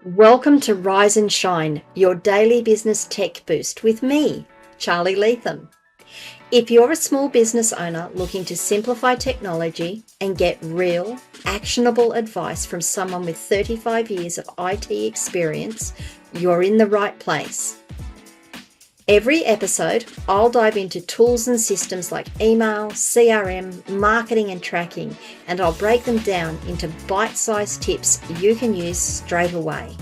Welcome to Rise and Shine, your daily business tech boost with me, Charly Leetham. If you're a small business owner looking to simplify technology and get real, actionable advice from someone with 35 years of IT experience, you're in the right place. Every episode, I'll dive into tools and systems like email, CRM, marketing and tracking, and I'll break them down into bite-sized tips you can use straight away.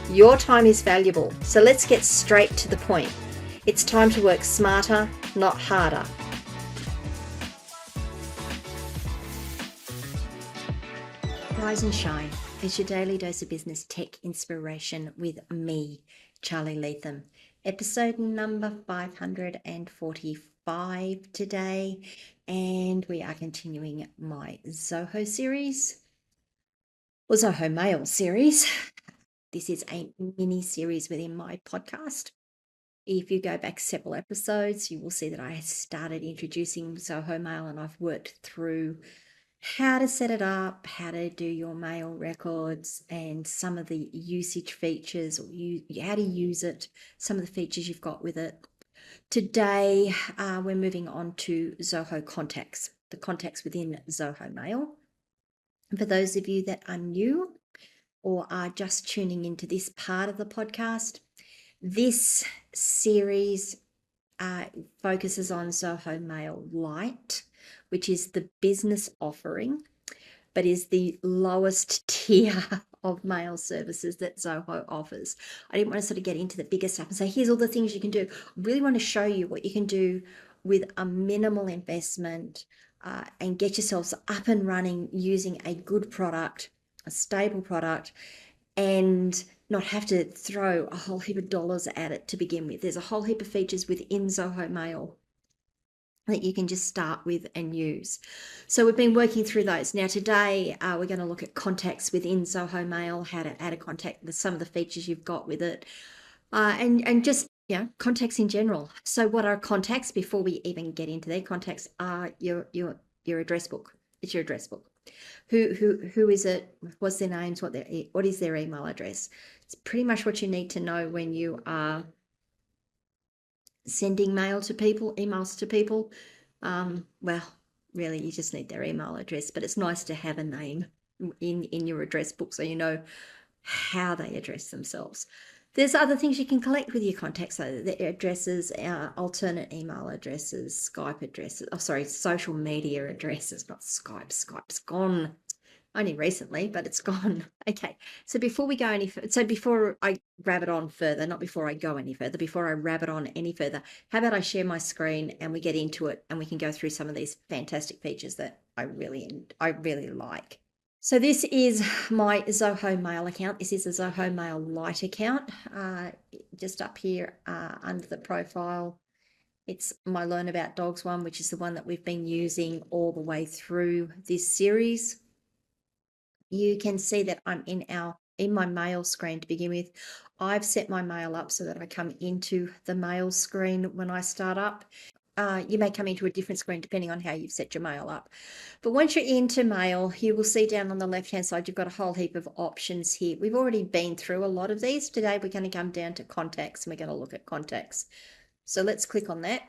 Your time is valuable, so let's get straight to the point. It's time to work smarter, not harder. Rise and Shine is your daily dose of business tech inspiration with me, Charly Leetham. Episode number 545 today, and we are continuing my Zoho series, or Zoho Mail series. This is a mini series within my podcast. If you go back several episodes, you will see that I started introducing Zoho Mail, and I've worked through how to set it up, how to do your mail records, and some of the usage features, or how to use it, some of the features you've got with it. Today, we're moving on to Zoho Contacts, the contacts within Zoho Mail. For those of you that are new or are just tuning into this part of the podcast, this series focuses on Zoho Mail Lite, which is the business offering, but is the lowest tier of mail services that Zoho offers. I didn't want to sort of get into the bigger stuff and say, here's all the things you can do. I really want to show you what you can do with a minimal investment and get yourselves up and running using a good product, a stable product, and not have to throw a whole heap of dollars at it to begin with. There's a whole heap of features within Zoho Mail that you can just start with and use. So we've been working through those. Now today we're going to look at contacts within Zoho Mail, how to add a contact, some of the features you've got with it, and just contacts in general. So what are contacts? Before we even get into their contacts, are your address book. It's your address book. Who is it? What's their names? What is their email address? It's pretty much what you need to know when you are sending emails to people. Well, really, you just need their email address, but it's nice to have a name in your address book so you know how they address themselves. There's other things you can collect with your contacts, so the addresses, alternate email addresses, Skype addresses, social media addresses, not Skype. Skype's gone. Only recently, but it's gone. Okay, so before we go any further, before I rabbit on further, not before I go any further, before I rabbit on any further, how about I share my screen and we get into it and we can go through some of these fantastic features that I really like. So this is my Zoho Mail account. This is a Zoho Mail Lite account. Just up here under the profile, it's my Learn About Dogs one, which is the one that we've been using all the way through this series. You can see that I'm in my mail screen to begin with. I've set my mail up so that I come into the mail screen when I start up. You may come into a different screen depending on how you've set your mail up. But once you're into mail, you will see down on the left-hand side, you've got a whole heap of options here. We've already been through a lot of these. Today, we're going to come down to contacts and we're going to look at contacts. So let's click on that.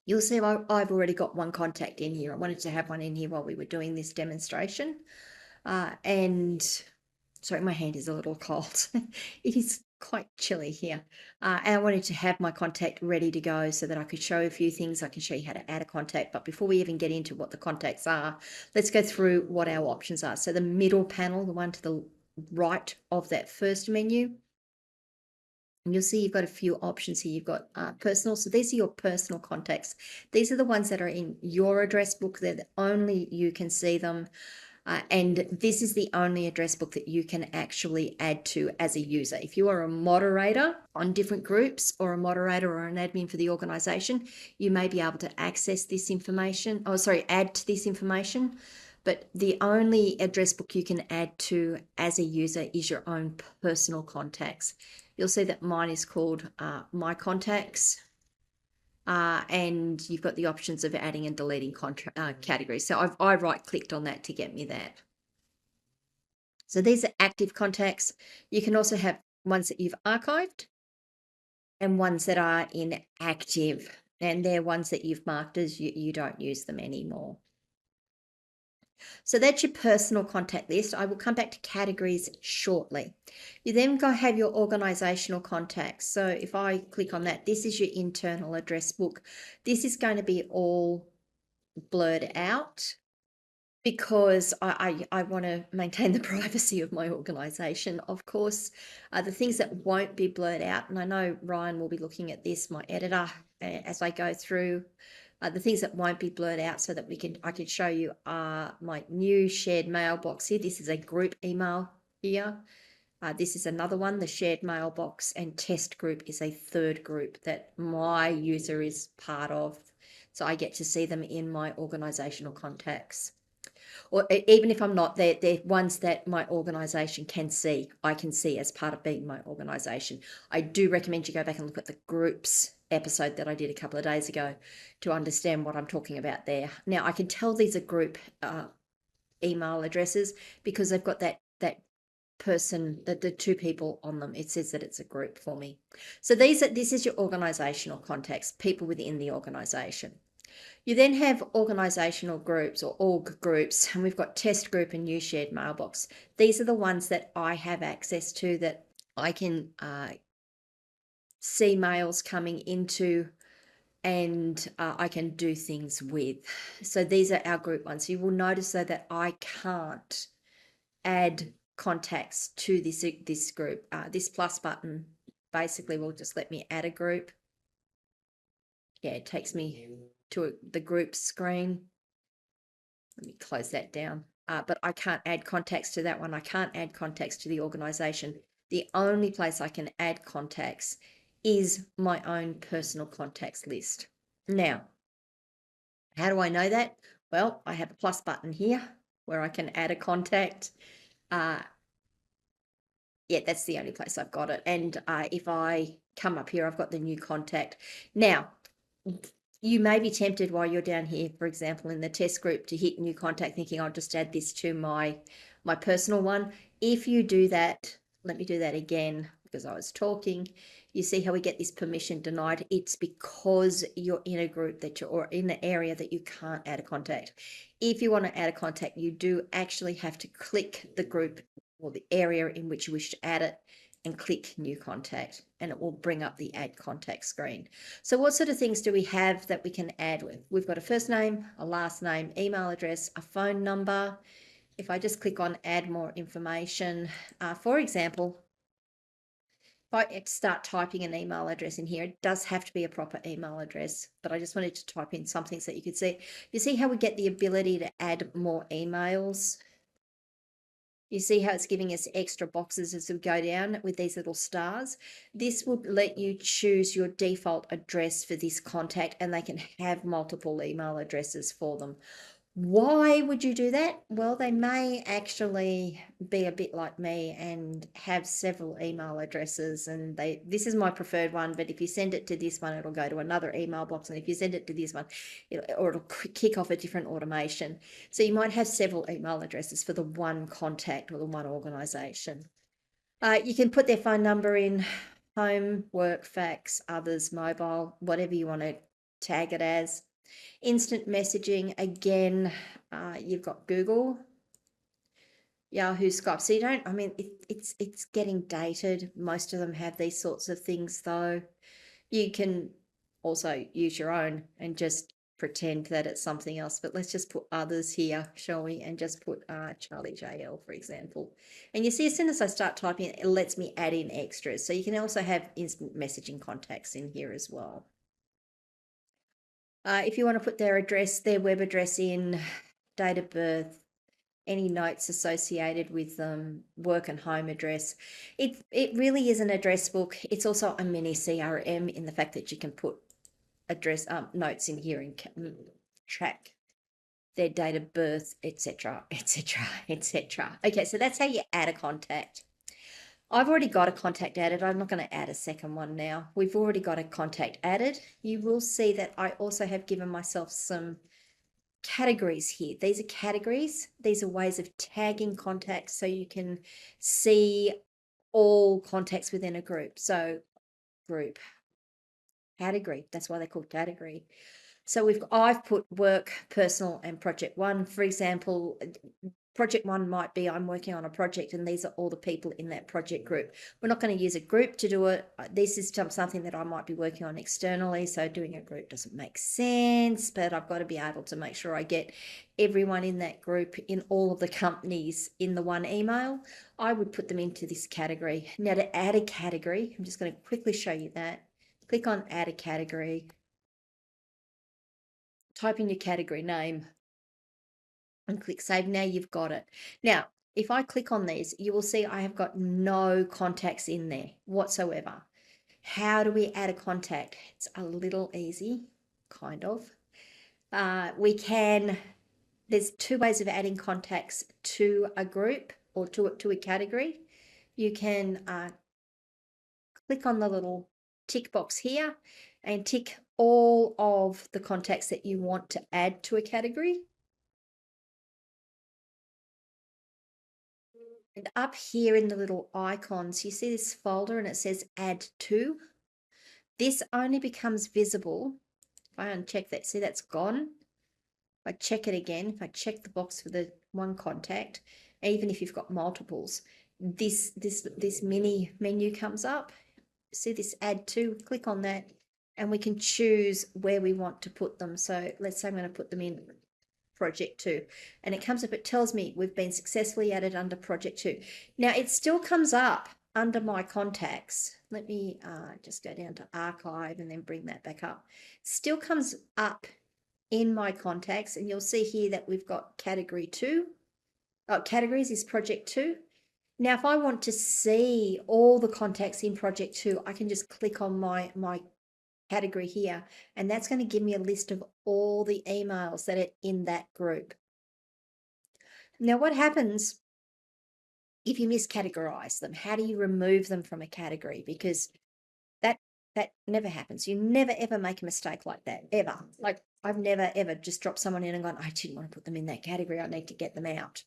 You'll see I've already got one contact in here. I wanted to have one in here while we were doing this demonstration. And sorry, my hand is a little cold. It is quite chilly here. And I wanted to have my contact ready to go so that I could show a few things. I can show you how to add a contact. But before we even get into what the contacts are, let's go through what our options are. So the middle panel, the one to the right of that first menu, and you'll see you've got a few options here. You've got personal. So these are your personal contacts. These are the ones that are in your address book. They're only you can see them. And this is the only address book that you can actually add to as a user. If you are a moderator on different groups or a moderator or an admin for the organization, you may be able to access this information, add to this information. But the only address book you can add to as a user is your own personal contacts. You'll see that mine is called My Contacts. And you've got the options of adding and deleting categories. So I right-clicked on that to get me that. So these are active contacts. You can also have ones that you've archived and ones that are inactive, and they're ones that you've marked as you don't use them anymore. So that's your personal contact list. I will come back to categories shortly. You then go have your organizational contacts. So if I click on that, this is your internal address book. This is going to be all blurred out because I want to maintain the privacy of my organization, of course. The things that won't be blurred out, and I know Ryan will be looking at this, my editor, as I go through. The things that won't be blurred out so that I can show you are my new shared mailbox here. This is a group email here. This is another one, the shared mailbox, and test group is a third group that my user is part of. So I get to see them in my organizational contacts. Or even if I'm not, they're ones that my organisation can see. I can see as part of being my organisation. I do recommend you go back and look at the groups episode that I did a couple of days ago to understand what I'm talking about there. Now, I can tell these are group email addresses because they've got that person, the two people on them. It says that it's a group for me. So this is your organisational contacts, people within the organisation. You then have organisational groups or org groups, and we've got test group and new shared mailbox. These are the ones that I have access to, that I can see mails coming into, and I can do things with. So these are our group ones. You will notice though that I can't add contacts to this group. This plus button basically will just let me add a group. Yeah, it takes me to the group screen. Let me close that down. But I can't add contacts to that one. I can't add contacts to the organisation. The only place I can add contacts is my own personal contacts list. Now, how do I know that? Well, I have a plus button here where I can add a contact. Yeah, that's the only place I've got it. And if I come up here, I've got the new contact. Now, you may be tempted while you're down here, for example, in the test group, to hit new contact thinking I'll just add this to my personal one. If you do that, let me do that again because I was talking. You see how we get this permission denied? It's because you're in a group or in an area that you can't add a contact. If you want to add a contact, you do actually have to click the group or the area in which you wish to add it and click new contact, and it will bring up the add contact screen. So what sort of things do we have that we can add with? We've got a first name, a last name, email address, a phone number. If I just click on add more information, for example, if I start typing an email address in here, it does have to be a proper email address, but I just wanted to type in something so that you could see. You see how we get the ability to add more emails? You see how it's giving us extra boxes as we go down with these little stars? This will let you choose your default address for this contact, and they can have multiple email addresses for them. Why would you do that? Well, they may actually be a bit like me and have several email addresses, and this is my preferred one, but if you send it to this one, it'll go to another email box, and if you send it to this one, it'll kick off a different automation. So you might have several email addresses for the one contact or the one organisation. You can put their phone number in, home, work, fax, others, mobile, whatever you want to tag it as. Instant messaging, again, you've got Google, Yahoo, Skype. So you don't, I mean, it's getting dated. Most of them have these sorts of things though. You can also use your own and just pretend that it's something else, but let's just put others here, shall we? And just put Charly JL, for example. And you see, as soon as I start typing, it lets me add in extras. So you can also have instant messaging contacts in here as well. If you want to put their address, their web address in, date of birth, any notes associated with them, work and home address. It really is an address book. It's also a mini CRM in the fact that you can put address notes in here and track their date of birth, etc., etc., etc. Okay, so that's how you add a contact. I've already got a contact added. I'm not going to add a second one now. We've already got a contact added. You will see that I also have given myself some categories here. These are categories. These are ways of tagging contacts so you can see all contacts within a group. So group, category, that's why they're called category. So I've put work, personal, and project one. For example, project one might be I'm working on a project and these are all the people in that project group. We're not going to use a group to do it. This is something that I might be working on externally, so doing a group doesn't make sense, but I've got to be able to make sure I get everyone in that group in all of the companies in the one email. I would put them into this category. Now to add a category, I'm just going to quickly show you that. Click on add a category. Type in your category name and click save. Now you've got it. Now, if I click on these, you will see I have got no contacts in there whatsoever. How do we add a contact? It's a little easy, kind of. There's two ways of adding contacts to a group or to a category. You can click on the little tick box here and tick all of the contacts that you want to add to a category. And up here in the little icons, you see this folder and it says add to. This only becomes visible if I uncheck that. See, that's gone. If I check it again, if I check the box for the one contact, even if you've got multiples, this mini menu comes up. See this add to, click on that and we can choose where we want to put them. So let's say I'm going to put them in project 2 and it comes up, it tells me we've been successfully added under project 2. Now it still comes up under my contacts. Let me just go down to archive and then bring that back up. Still comes up in my contacts and you'll see here that we've got category 2. Categories is project 2. Now if I want to see all the contacts in project 2, I can just click on my category here and that's going to give me a list of all the emails that are in that group. Now what happens if you miscategorize them? How do you remove them from a category? Because that never happens. You never ever make a mistake like that, ever. Like I've never ever just dropped someone in and gone, I didn't want to put them in that category, I need to get them out.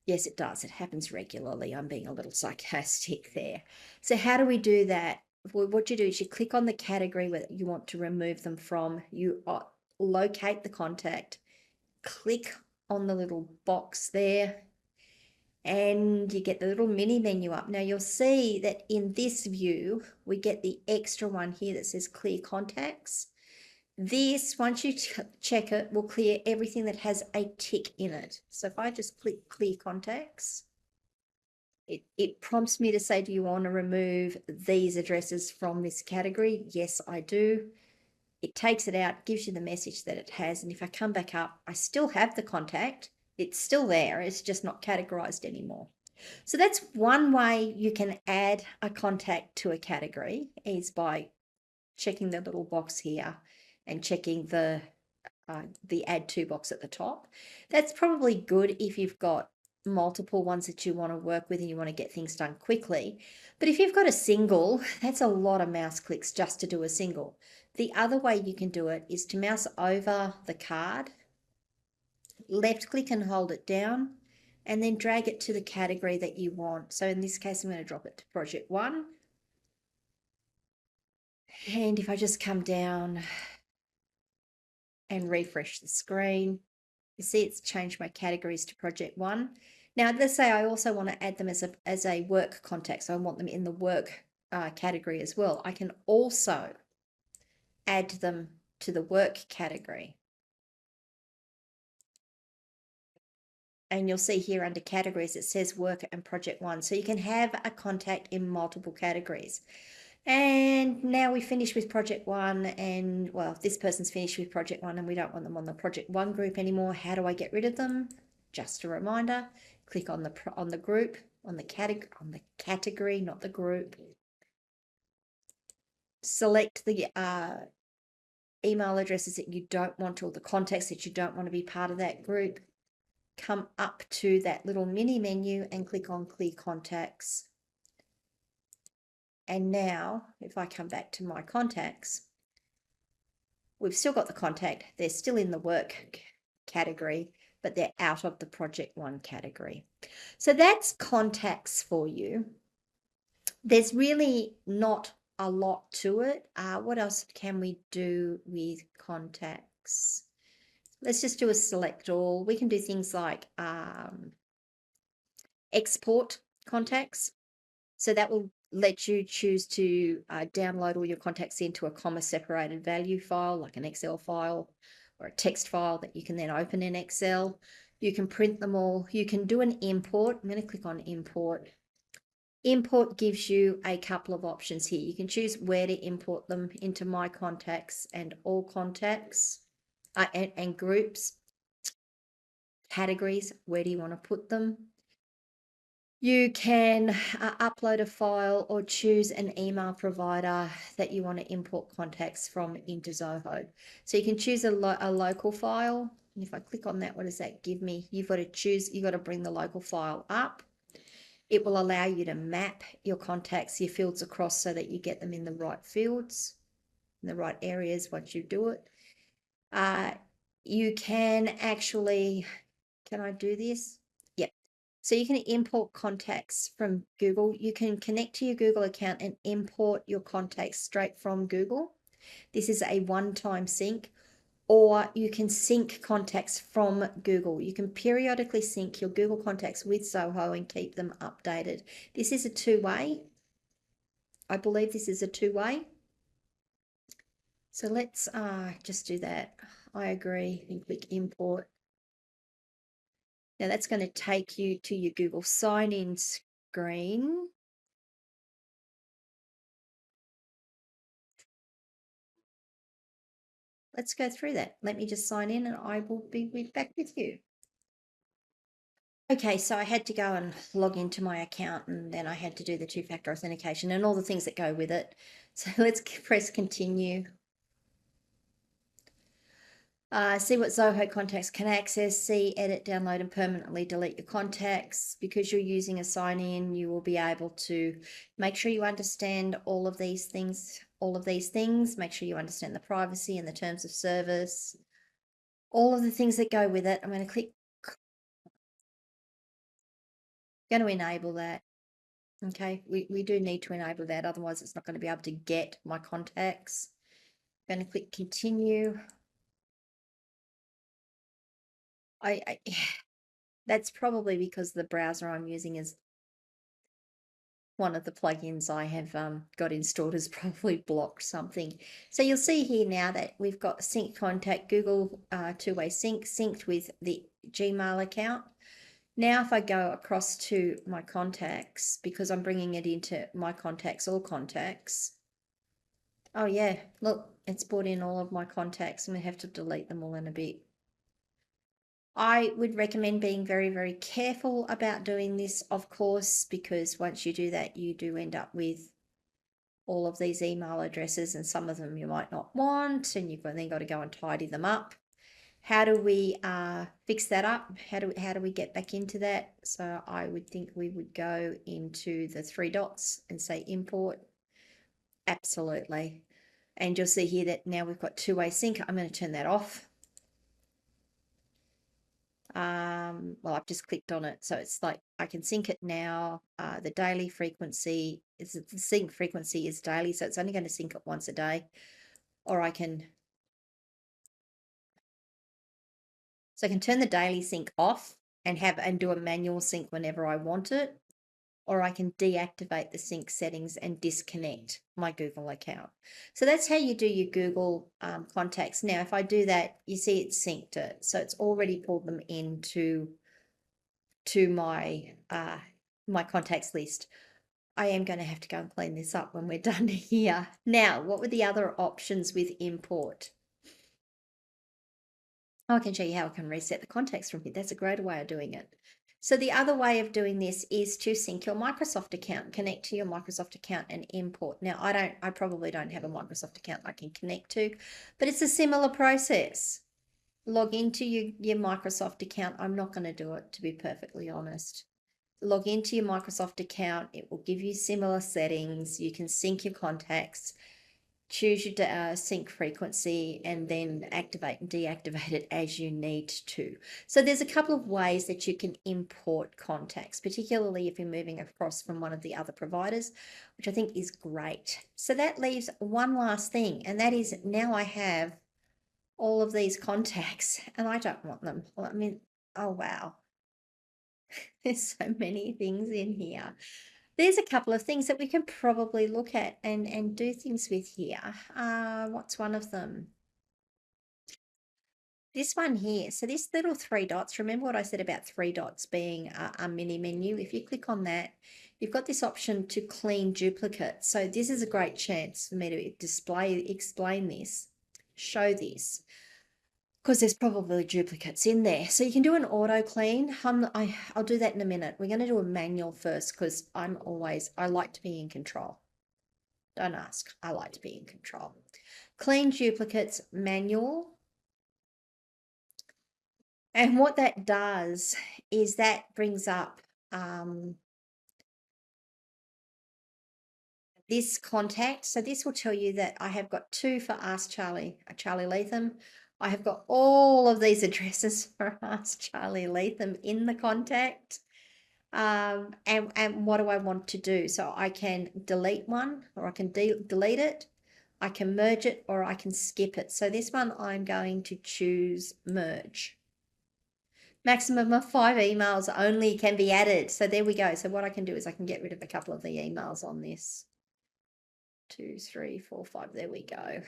Yes, it does. It happens regularly. I'm being a little sarcastic there. So how do we do that? Well, what you do is you click on the category where you want to remove them from. You locate the contact, click on the little box there, and you get the little mini menu up. Now you'll see that in this view, we get the extra one here that says clear contacts. This, once you check it, will clear everything that has a tick in it. So if I just click clear contacts, it prompts me to say, do you want to remove these addresses from this category? Yes, I do. It takes it out, gives you the message that it has. And if I come back up, I still have the contact. It's still there. It's just not categorized anymore. So that's one way you can add a contact to a category, is by checking the little box here and checking the add to box at the top. That's probably good if you've got multiple ones that you want to work with and you want to get things done quickly. But if you've got a single, that's a lot of mouse clicks just to do a single. The other way you can do it is to mouse over the card, left click and hold it down, and then drag it to the category that you want. So in this case, I'm going to drop it to project 1. And if I just come down and refresh the screen, you see it's changed my categories to project 1. Now let's say I also want to add them as a work contact, so I want them in the work category as well. I can also add them to the work category. And you'll see here under categories it says work and project 1. So you can have a contact in multiple categories. And now we finish with project 1, and well, this person's finished with project 1 and we don't want them on the project 1 group anymore. How do I get rid of them? Just a reminder, click on the group, on the category, not the group. Select the email addresses that you don't want, or the contacts that you don't want to be part of that group. Come up to that little mini menu and click on clear contacts. And now if I come back to my contacts, we've still got the contact. They're still in the work category, but they're out of the project one category. So that's contacts for you. There's really not a lot to it. What else can we do with contacts? Let's just do a select all. We can do things like export contacts. So that will let you choose to download all your contacts into a comma separated value file, like an Excel file or a text file that you can then open in Excel. You can print them all. You can do an import. I'm going to click on import. Import gives you a couple of options here. You can choose where to import them into My Contacts and All Contacts and groups. Categories, where do you want to put them? You can upload a file or choose an email provider that you want to import contacts from into Zoho. So you can choose a local file. And if I click on that, what does that give me? You've got to bring the local file up. It will allow you to map your contacts, your fields across so that you get them in the right fields, in the right areas once you do it. You can actually, can I do this? Yep. So you can import contacts from Google. You can connect to your Google account and import your contacts straight from Google. This is a one-time sync. Or you can sync contacts from Google. You can periodically sync your Google contacts with Zoho and keep them updated. This is a two-way. I believe this is a two-way. So let's just do that. I agree and click import. Now that's going to take you to your Google sign-in screen. Let's go through that. Let me just sign in and I will be back with you. Okay, so I had to go and log into my account and then I had to do the two-factor authentication and all the things that go with it. So let's press continue. See what Zoho Contacts can access, see, edit, download, and permanently delete your contacts. Because you're using a sign-in, you will be able to make sure you understand all of these things, make sure you understand the privacy and the terms of service, all of the things that go with it. I'm going to click, going to enable that. Okay, we do need to enable that, otherwise it's not going to be able to get my contacts. I'm going to click continue. That's probably because the browser I'm using is one of the plugins I have got installed has probably blocked something. So you'll see here now that we've got sync contact, Google two-way sync, synced with the Gmail account. Now if I go across to my contacts, because I'm bringing it into my contacts, all contacts. Oh yeah, look, it's brought in all of my contacts. I'm going to have to delete them all in a bit. I would recommend being very, very careful about doing this, of course, because once you do that, you do end up with all of these email addresses, and some of them you might not want, and you've then got to go and tidy them up. How do we fix that up? How do we get back into that? So I would think we would go into the three dots and say import. Absolutely. And you'll see here that now we've got two-way sync. I'm going to turn that off. Well, I've just clicked on it, so it's like I can sync it now. The daily frequency is, the sync frequency is daily, so it's only going to sync it once a day. Or I can turn the daily sync off and do a manual sync whenever I want it, or I can deactivate the sync settings and disconnect my Google account. So that's how you do your Google contacts. Now, if I do that, you see it's synced it. So it's already pulled them into my my contacts list. I am going to have to go and clean this up when we're done here. Now, what were the other options with import? I can show you how I can reset the contacts from here. That's a great way of doing it. So the other way of doing this is to sync your Microsoft account, connect to your Microsoft account and import. Now, I probably don't have a Microsoft account I can connect to, but it's a similar process. Log into your Microsoft account. I'm not going to do it, to be perfectly honest. Log into your Microsoft account. It will give you similar settings. You can sync your contacts. choose your sync frequency, and then activate and deactivate it as you need to. So there's a couple of ways that you can import contacts, particularly if you're moving across from one of the other providers, which I think is great. So that leaves one last thing, and that is now I have all of these contacts and I don't want them. I mean, oh wow, there's so many things in here. There's a couple of things that we can probably look at and do things with here. What's one of them? This one here. So this little three dots, remember what I said about three dots being a mini menu? If you click on that, you've got this option to clean duplicates. So this is a great chance for me to explain this, show this, because there's probably duplicates in there. So you can do an auto clean. I'll do that in a minute. We're going to do a manual first because I like to be in control. Don't ask. I like to be in control. Clean duplicates, manual. And what that does is that brings up this contact. So this will tell you that I have got two for Ask Charly, Charly Leetham. I have got all of these addresses for Ask Charly Leetham in the contact. And what do I want to do? So I can delete one, or I can delete it. I can merge it, or I can skip it. So this one I'm going to choose merge. Maximum of 5 emails only can be added. So there we go. So what I can do is I can get rid of a couple of the emails on this. 2, 3, 4, 5. There we go.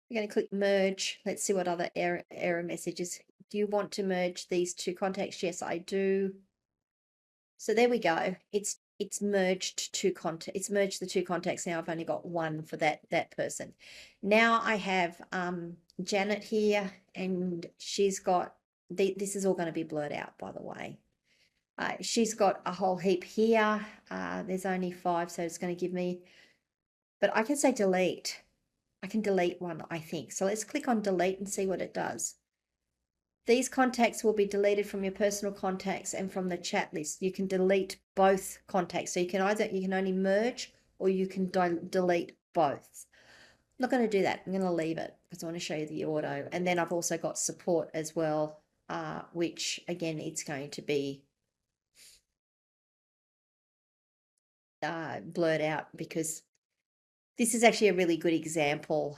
We're going to click merge. Let's see what other error messages. Do you want to merge these two contacts? Yes, I do. So there we go. It's merged two contacts. It's merged the two contacts. Now I've only got one for that person. Now I have Janet here, and she's got this is all going to be blurred out, by the way. She's got a whole heap here. There's only 5, so it's going to give me, but I can say delete. I can delete one, I think. So let's click on delete and see what it does. These contacts will be deleted from your personal contacts and from the chat list. You can delete both contacts. So you can only merge, or you can delete both. I'm not going to do that. I'm going to leave it because I want to show you the auto. And then I've also got support as well, which again, it's going to be blurred out because this is actually a really good example.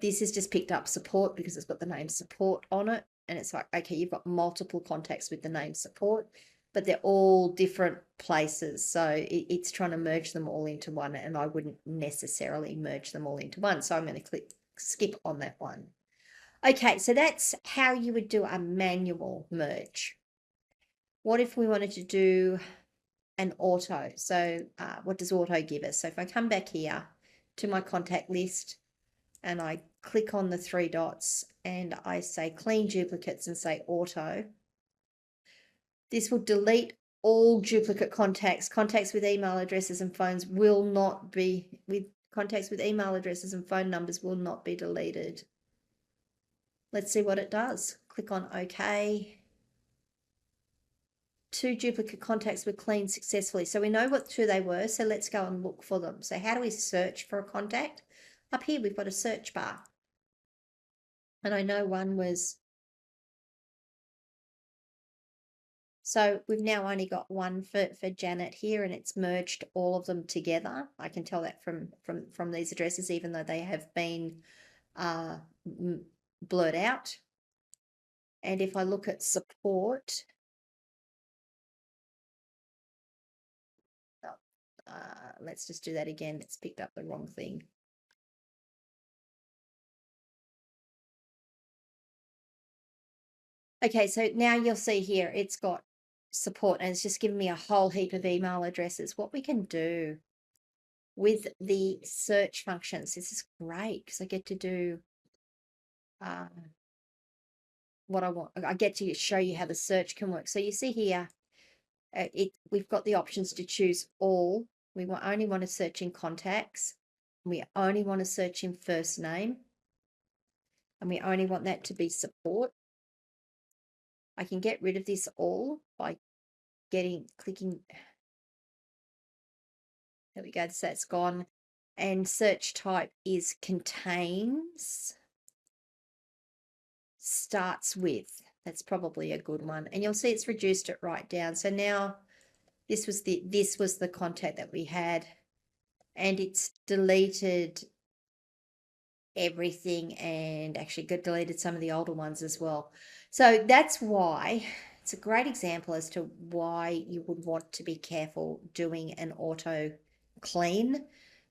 This has just picked up support because it's got the name support on it. And it's like, okay, you've got multiple contacts with the name support, but they're all different places. So it's trying to merge them all into one, and I wouldn't necessarily merge them all into one. So I'm going to click skip on that one. Okay, so that's how you would do a manual merge. What if we wanted to do an auto? So what does auto give us? So if I come back here to my contact list and I click on the 3 dots and I say clean duplicates and say auto, this will delete all duplicate contacts. Contacts with email addresses and phones will not be, contacts with email addresses and phone numbers will not be deleted. Let's see what it does. Click on OK. 2 duplicate contacts were cleaned successfully. So we know what 2 they were, so let's go and look for them. So how do we search for a contact? Up here we've got a search bar. And I know one was, so we've now only got one for Janet here, and it's merged all of them together. I can tell that from these addresses, even though they have been blurred out. And if I look at support, let's just do that again. It's picked up the wrong thing. Okay, so now you'll see here, it's got support, and it's just given me a whole heap of email addresses. What we can do with the search functions, this is great because I get to do what I want. I get to show you how the search can work. So you see here, we've got the options to choose all. We only want to search in contacts. We only want to search in first name. And we only want that to be support. I can get rid of this all by clicking. There we go. So it's gone. and search type is contains, starts with. That's probably a good one. And you'll see it's reduced it right down. So now this was the contact that we had, and it's deleted everything and actually deleted some of the older ones as well. So that's why it's a great example as to why you would want to be careful doing an auto clean,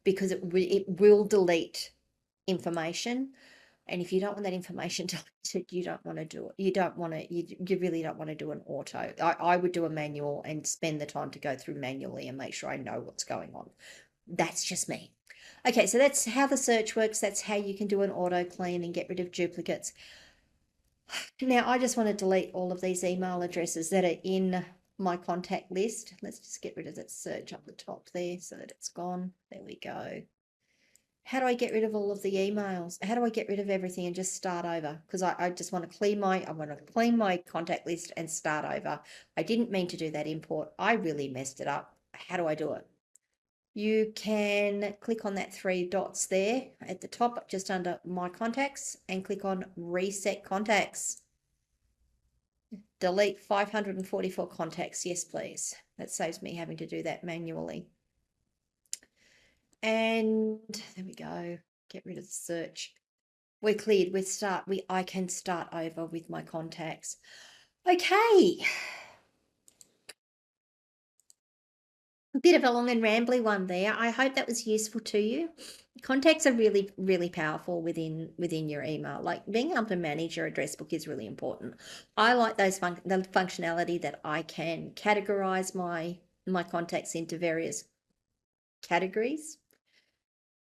because it will delete information. And if you don't want that information deleted, you don't want to do it. You really don't want to do an auto. I would do a manual and spend the time to go through manually and make sure I know what's going on. That's just me. Okay, so that's how the search works. That's how you can do an auto clean and get rid of duplicates. Now, I just want to delete all of these email addresses that are in my contact list. Let's just get rid of that search up the top there so that it's gone. There we go. How do I get rid of all of the emails? How do I get rid of everything and just start over? Because I just want to clean my contact list and start over. I didn't mean to do that import. I really messed it up. How do I do it? You can click on that 3 dots there at the top, just under my contacts, and click on reset contacts. Delete 544 contacts. Yes, please. That saves me having to do that manually. And there we go. Get rid of the search. We're cleared. I can start over with my contacts. Okay. A bit of a long and rambly one there. I hope that was useful to you. Contacts are really, really powerful within your email. Like being able to manage your address book is really important. I like the functionality that I can categorize my contacts into various categories.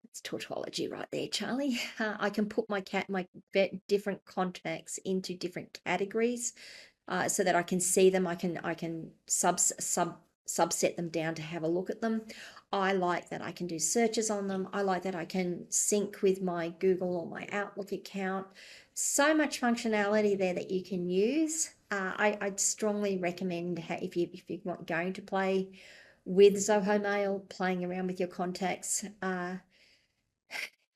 It's tautology right there, Charlie. I can put my different contacts into different categories so that I can see them. I can subset them down to have a look at them. I like that I can do searches on them. I like that I can sync with my Google or my Outlook account. So much functionality there that you can use. I'd strongly recommend if you're not going to play with Zoho Mail, playing around with your contacts.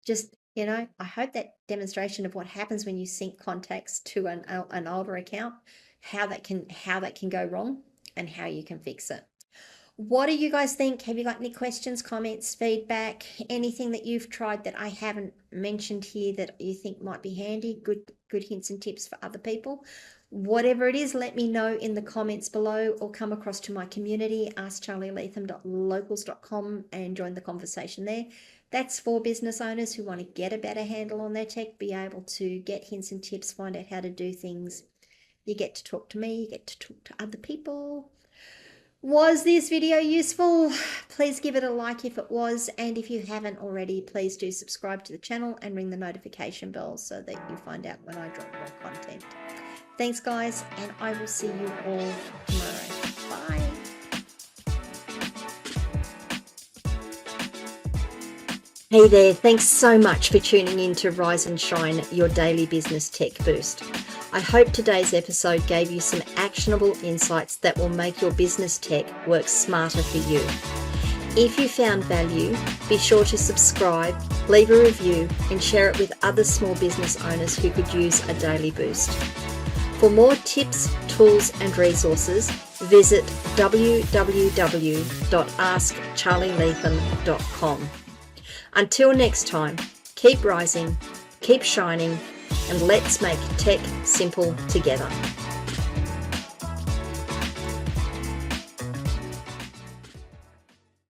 Just, I hope that demonstration of what happens when you sync contacts to an older account, how that can go wrong and how you can fix it. What do you guys think? Have you got any questions, comments, feedback, anything that you've tried that I haven't mentioned here that you think might be handy? Good hints and tips for other people. Whatever it is, let me know in the comments below, or come across to my community, askcharlyleetham.locals.com, and join the conversation there. That's for business owners who want to get a better handle on their tech, be able to get hints and tips, find out how to do things. You get to talk to me, you get to talk to other people. Was this video useful? Please give it a like if it was, and if you haven't already, please do subscribe to the channel and ring the notification bell so that you find out when I drop more content. Thanks guys, and I will see you all tomorrow. Bye. Hey there, thanks so much for tuning in to Rise and Shine, your daily business tech boost. I hope today's episode gave you some actionable insights that will make your business tech work smarter for you. If you found value, be sure to subscribe, leave a review, and share it with other small business owners who could use a daily boost. For more tips, tools, and resources, visit www.askcharlyleetham.com. Until next time, keep rising, keep shining, and let's make tech simple together.